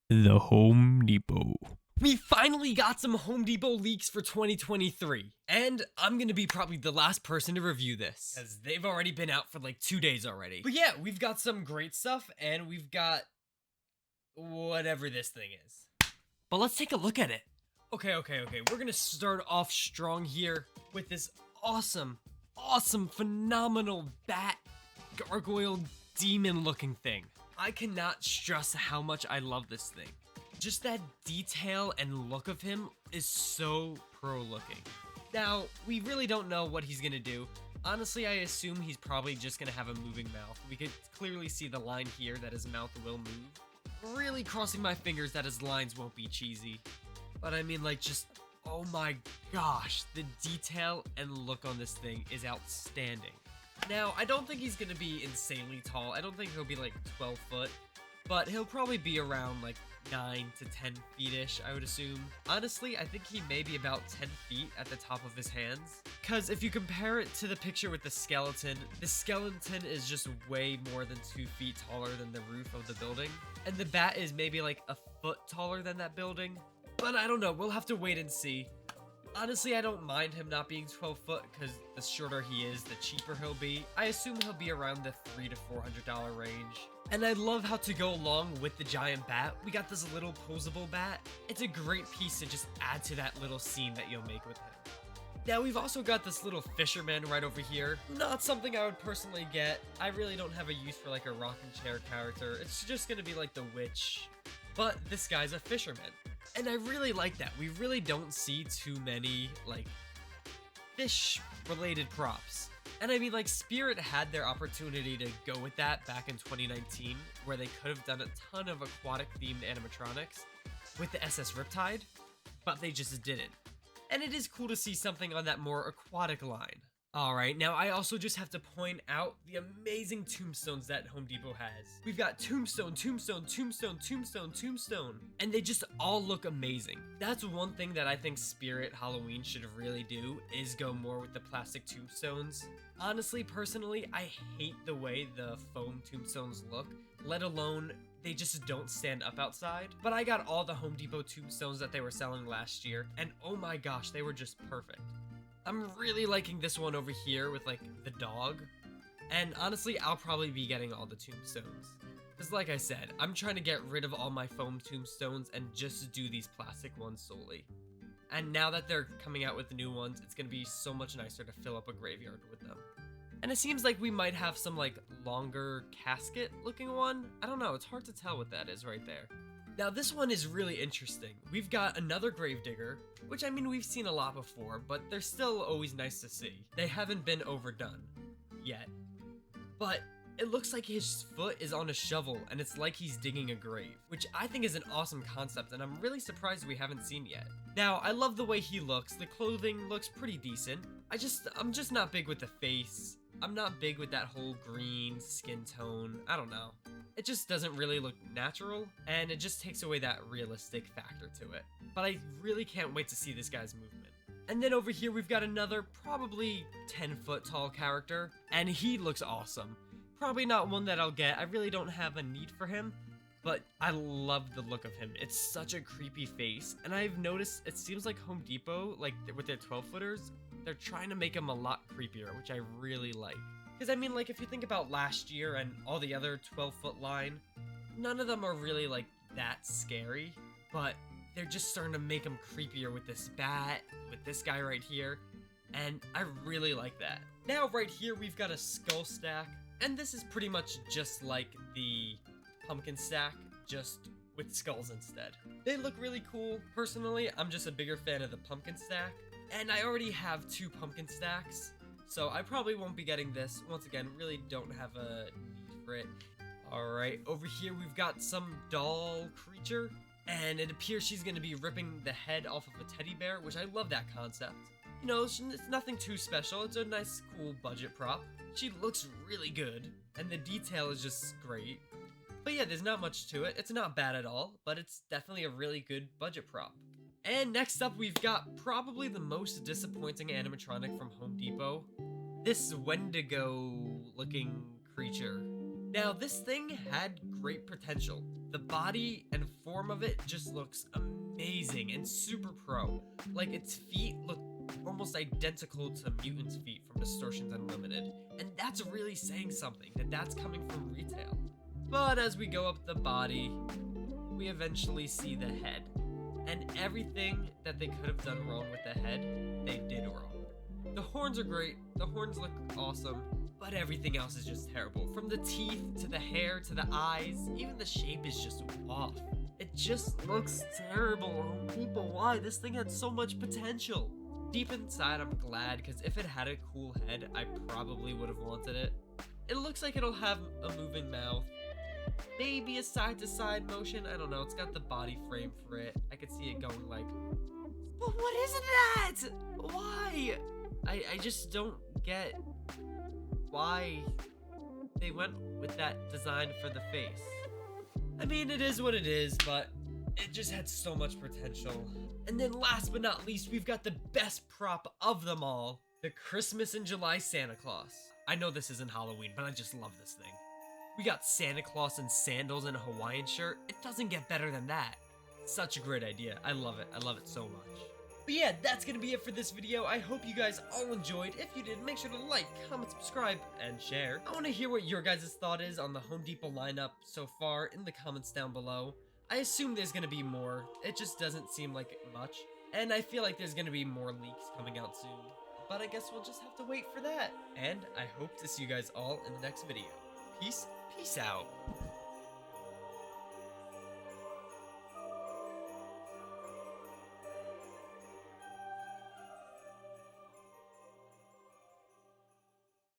The Home Depot. We finally got some Home Depot leaks for 2023, and I'm gonna be probably the last person to review this, because they've already been out for like 2 days already. But yeah, we've got some great stuff, and we've got whatever this thing is. But let's take a look at it. Okay, we're gonna start off strong here with this awesome, phenomenal bat gargoyle demon looking thing. I cannot stress how much I love this thing. Just that detail and look of him is so pro looking. Now, we really don't know what he's gonna do. Honestly, I assume he's probably just gonna have a moving mouth. We could clearly see the line here that his mouth will move. Really crossing my fingers that his lines won't be cheesy. But I mean, like, just, oh my gosh, the detail and look on this thing is outstanding. Now, I don't think he's gonna be insanely tall. I don't think he'll be like 12 foot, but he'll probably be around like 9 to 10 feet-ish, I would assume. Honestly, I think he may be about 10 feet at the top of his hands. Because if you compare it to the picture with the skeleton is just way more than 2 feet taller than the roof of the building. And the bat is maybe like a foot taller than that building. But I don't know, we'll have to wait and see. Honestly, I don't mind him not being 12 foot, because the shorter he is, the cheaper he'll be. I assume he'll be around the $300 to $400 range. And I love how, to go along with the giant bat, we got this little posable bat. It's a great piece to just add to that little scene that you'll make with him. Now, we've also got this little Fisherman right over here. Not something I would personally get. I really don't have a use for like a rocking chair character. It's just gonna be like the witch. But this guy's a fisherman. And I really like that. We really don't see too many, like, fish-related props. And I mean, like, Spirit had their opportunity to go with that back in 2019, where they could have done a ton of aquatic-themed animatronics with the SS Riptide, but they just didn't. And it is cool to see something on that more aquatic line. Alright, now I also just have to point out the amazing tombstones that Home Depot has. We've got tombstone, tombstone, tombstone, tombstone, tombstone, and they just all look amazing. That's one thing that I think Spirit Halloween should really do, is go more with the plastic tombstones. Honestly, personally, I hate the way the foam tombstones look, let alone they just don't stand up outside. But I got all the Home Depot tombstones that they were selling last year, and oh my gosh, they were just perfect. I'm really liking this one over here with, like, the dog. And honestly, I'll probably be getting all the tombstones. Because like I said, I'm trying to get rid of all my foam tombstones and just do these plastic ones solely. And now that they're coming out with the new ones, it's going to be so much nicer to fill up a graveyard with them. And it seems like we might have some, like, longer casket looking one. I don't know, it's hard to tell what that is right there. Now this one is really interesting. We've got another Gravedigger, which I mean we've seen a lot before, but they're still always nice to see. They haven't been overdone yet. But it looks like his foot is on a shovel and it's like he's digging a grave, which I think is an awesome concept and I'm really surprised we haven't seen yet. Now, I love the way he looks. The clothing looks pretty decent. I'm just not big with the face. I'm not big with that whole green skin tone. I don't know. It just doesn't really look natural, and it just takes away that realistic factor to it. But I really can't wait to see this guy's movement. And then over here we've got another probably 10 foot tall character, and he looks awesome. Probably not one that I'll get. I really don't have a need for him, but I love the look of him. It's such a creepy face, and I've noticed it seems like Home Depot, like with their 12 footers, they're trying to make him a lot creepier, which I really like. Because I mean, like, if you think about last year and all the other 12-foot line, none of them are really, like, that scary, but they're just starting to make them creepier with this bat, with this guy right here, and I really like that. Now, right here, we've got a skull stack, and this is pretty much just like the pumpkin stack, just with skulls instead. They look really cool. Personally, I'm just a bigger fan of the pumpkin stack, and I already have 2 pumpkin stacks, so I probably won't be getting this. Once again, really don't have a need for it. Alright, over here we've got some doll creature, and it appears she's going to be ripping the head off of a teddy bear, which I love that concept. You know, it's nothing too special. It's a nice, cool budget prop. She looks really good, and the detail is just great. But yeah, there's not much to it. It's not bad at all, but it's definitely a really good budget prop. And next up, we've got probably the most disappointing animatronic from Home Depot. This Wendigo looking creature. Now, this thing had great potential. The body and form of it just looks amazing and super pro. Like, its feet look almost identical to Mutant's feet from Distortions Unlimited, and that's really saying something, that that's coming from retail. But as we go up the body, we eventually see the head. And everything that they could have done wrong with the head, they did wrong. The horns are great, the horns look awesome, but everything else is just terrible. From the teeth, to the hair, to the eyes, even the shape is just off. It just looks terrible. People, why? This thing had so much potential. Deep inside, I'm glad, because if it had a cool head, I probably would have wanted it. It looks like it'll have a moving mouth, maybe a side-to-side motion, I don't know, it's got the body frame for it. I could see it going like, but what is that? Why? I just don't get why they went with that design for the face. I mean, it is what it is, but it just had so much potential. And then last but not least, we've got the best prop of them all, the Christmas in July Santa Claus. I know this isn't Halloween, but I just love this thing. We got Santa Claus in sandals and a Hawaiian shirt. It doesn't get better than that. Such a great idea. I love it. I love it so much. But yeah, that's gonna be it for this video. I hope you guys all enjoyed. If you did, make sure to like, comment, subscribe, and share. I want to hear what your guys' thought is on the Home Depot lineup so far in the comments down below. I assume there's gonna be more. It just doesn't seem like much. And I feel like there's gonna be more leaks coming out soon. But I guess we'll just have to wait for that. And I hope to see you guys all in the next video. Peace out.